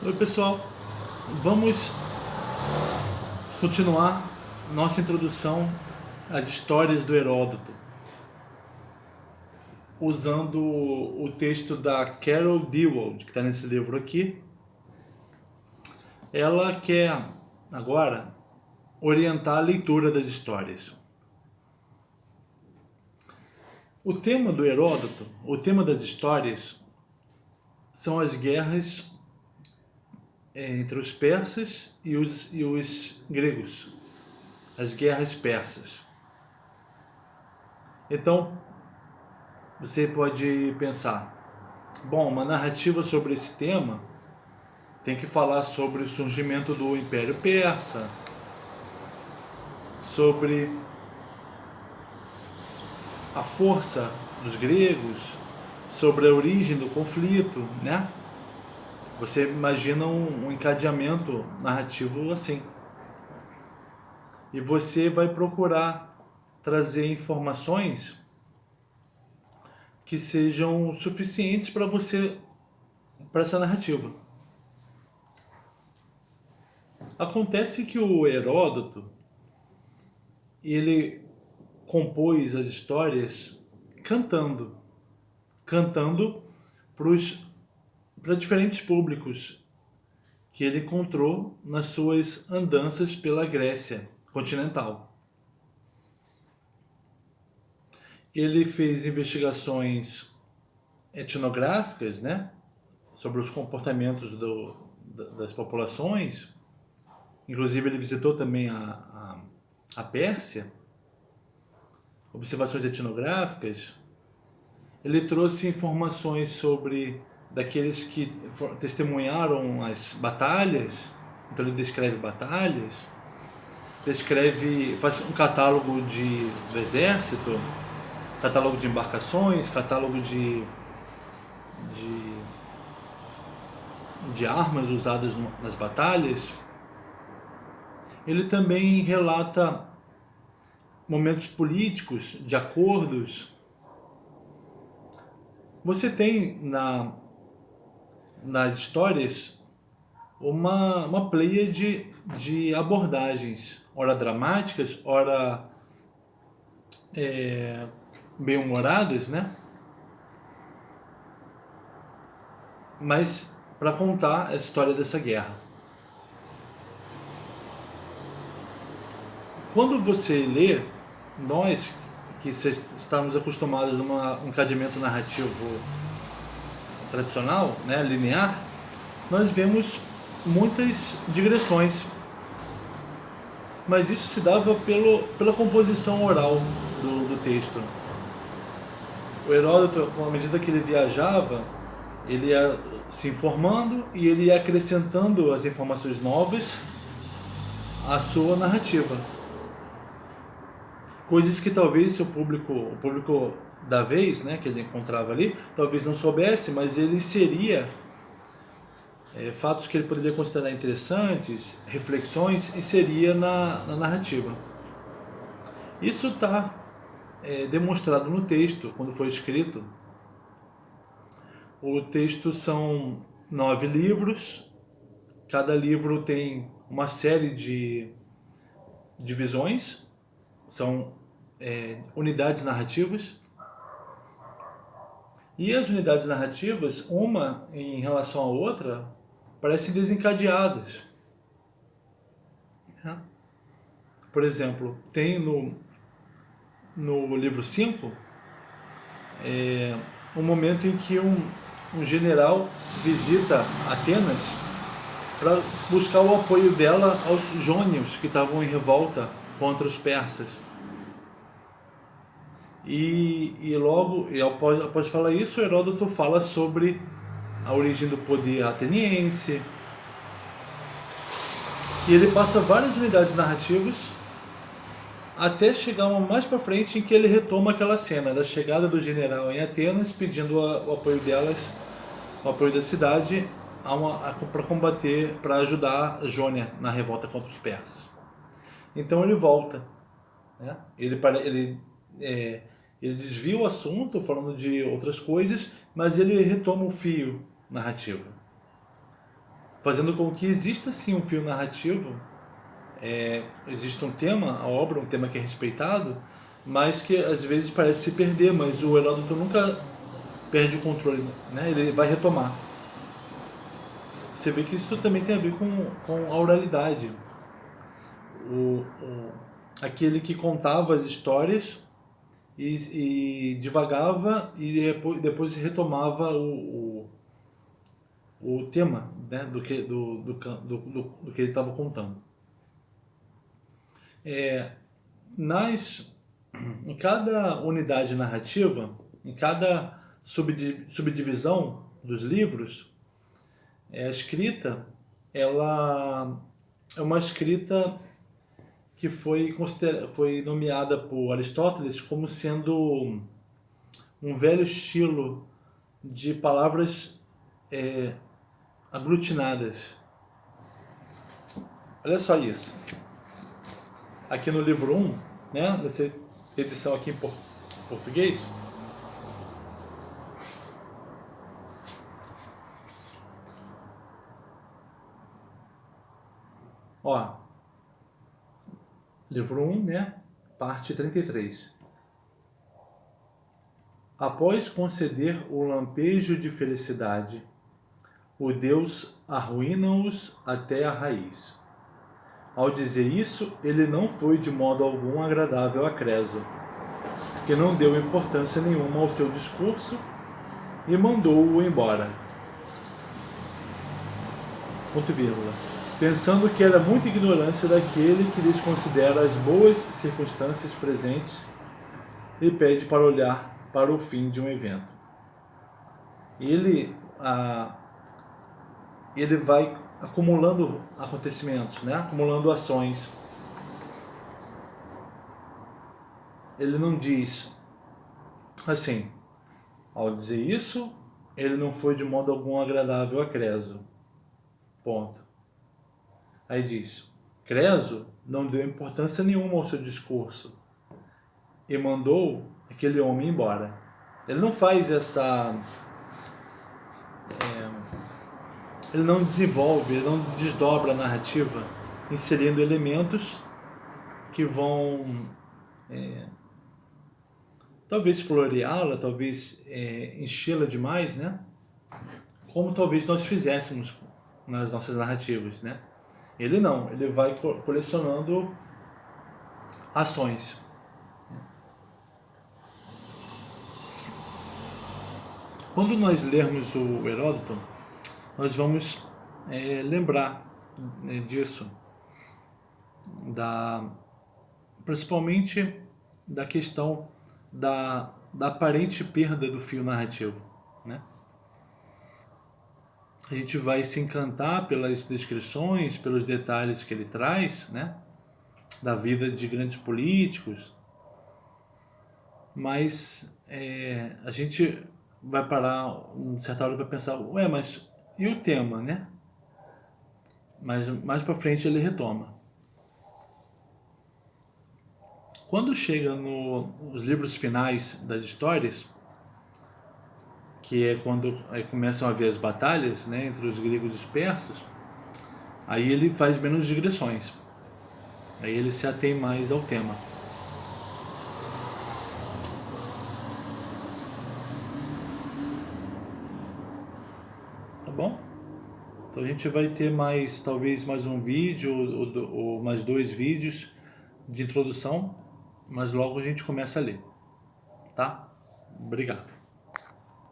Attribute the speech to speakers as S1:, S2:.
S1: Oi pessoal, vamos continuar nossa introdução às histórias do Heródoto, usando o texto da Carol Dewald, que está nesse livro aqui. Ela quer agora orientar a leitura das histórias. O tema do Heródoto, o tema das histórias, são as guerras entre os persas e os gregos, as guerras persas. Então, você pode pensar, bom, uma narrativa sobre esse tema tem que falar sobre o surgimento do Império Persa, sobre a força dos gregos, sobre a origem do conflito, né? Você imagina um encadeamento narrativo assim. E você vai procurar trazer informações que sejam suficientes para essa narrativa. Acontece que o Heródoto, ele compôs as histórias cantando para diferentes públicos que ele encontrou nas suas andanças pela Grécia continental. Ele fez investigações etnográficas, né, sobre os comportamentos das populações. Inclusive ele visitou também a Pérsia, observações etnográficas. Ele trouxe informações sobre daqueles que testemunharam as batalhas. Então ele descreve batalhas, faz um catálogo do exército, catálogo de embarcações, catálogo de armas usadas nas batalhas. Ele também relata momentos políticos, de acordos. Você tem nas histórias uma pleia de abordagens, ora dramáticas, ora bem-humoradas, né? Mas para contar a história dessa guerra. Quando você lê, nós que estamos acostumados num encadeamento narrativo tradicional, né, linear, nós vemos muitas digressões. Mas isso se dava pela composição oral do texto. O Heródoto, à medida que ele viajava, ele ia se informando e ele ia acrescentando as informações novas à sua narrativa. Coisas que talvez o público da vez, né, que ele encontrava ali, talvez não soubesse, mas ele inseria fatos que ele poderia considerar interessantes, reflexões, inseria na narrativa. Isso está demonstrado no texto, quando foi escrito. O texto são 9 livros, cada livro tem uma série de divisões, são unidades narrativas. E as unidades narrativas, uma em relação à outra, parecem desencadeadas. Por exemplo, tem no livro 5 um momento em que um general visita Atenas para buscar o apoio dela aos jônios que estavam em revolta contra os persas. E após falar isso, Heródoto fala sobre a origem do poder ateniense. E ele passa várias unidades narrativas até chegar mais para frente em que ele retoma aquela cena da chegada do general em Atenas, pedindo o apoio delas, o apoio da cidade para combater, para ajudar a Jônia na revolta contra os persas. Então ele volta, né? Ele desvia o assunto falando de outras coisas, mas ele retoma o fio narrativo. fazendo com que exista sim um fio narrativo, existe um tema, a obra, um tema que é respeitado, mas que às vezes parece se perder, mas o Heródoto nunca perde o controle, né? Ele vai retomar. Você vê que isso também tem a ver com a oralidade. Aquele que contava as histórias e divagava e depois retomava o tema, né, do que ele estava contando. Em cada unidade narrativa, em cada subdivisão dos livros, a escrita, ela é uma escrita que foi nomeada por Aristóteles como sendo um velho estilo de palavras aglutinadas. Olha só isso. Aqui no livro 1, né, dessa edição aqui em português, ó, livro 1, né, parte 33. Após conceder o lampejo de felicidade, o Deus arruína-os até a raiz. Ao dizer isso, ele não foi de modo algum agradável a Creso, que não deu importância nenhuma ao seu discurso e mandou-o embora. Ponto vírgula. Pensando que era muita ignorância daquele que desconsidera as boas circunstâncias presentes e pede para olhar para o fim de um evento. Ele vai acumulando acontecimentos, né? Acumulando ações. Ele não diz assim, ao dizer isso, ele não foi de modo algum agradável a Creso. Ponto. Aí diz, Creso não deu importância nenhuma ao seu discurso e mandou aquele homem embora. Ele não faz ele não desenvolve, ele não desdobra a narrativa, inserindo elementos que vão talvez floreá-la, talvez enchê-la demais, né? Como talvez nós fizéssemos nas nossas narrativas, né? Ele não, ele vai colecionando ações. Quando nós lermos o Heródoto, nós vamos lembrar disso, principalmente da questão da aparente perda do fio narrativo, né? A gente vai se encantar pelas descrições, pelos detalhes que ele traz, né, da vida de grandes políticos, mas a gente vai parar, em certa hora vai pensar, mas e o tema, né? Mas mais para frente ele retoma. Quando chega nos livros finais das histórias, que é quando começam a haver as batalhas, né, entre os gregos e os persas, aí ele faz menos digressões. Aí ele se atém mais ao tema. Tá bom? Então a gente vai ter talvez mais um vídeo ou mais 2 vídeos de introdução, mas logo a gente começa a ler. Tá? Obrigado.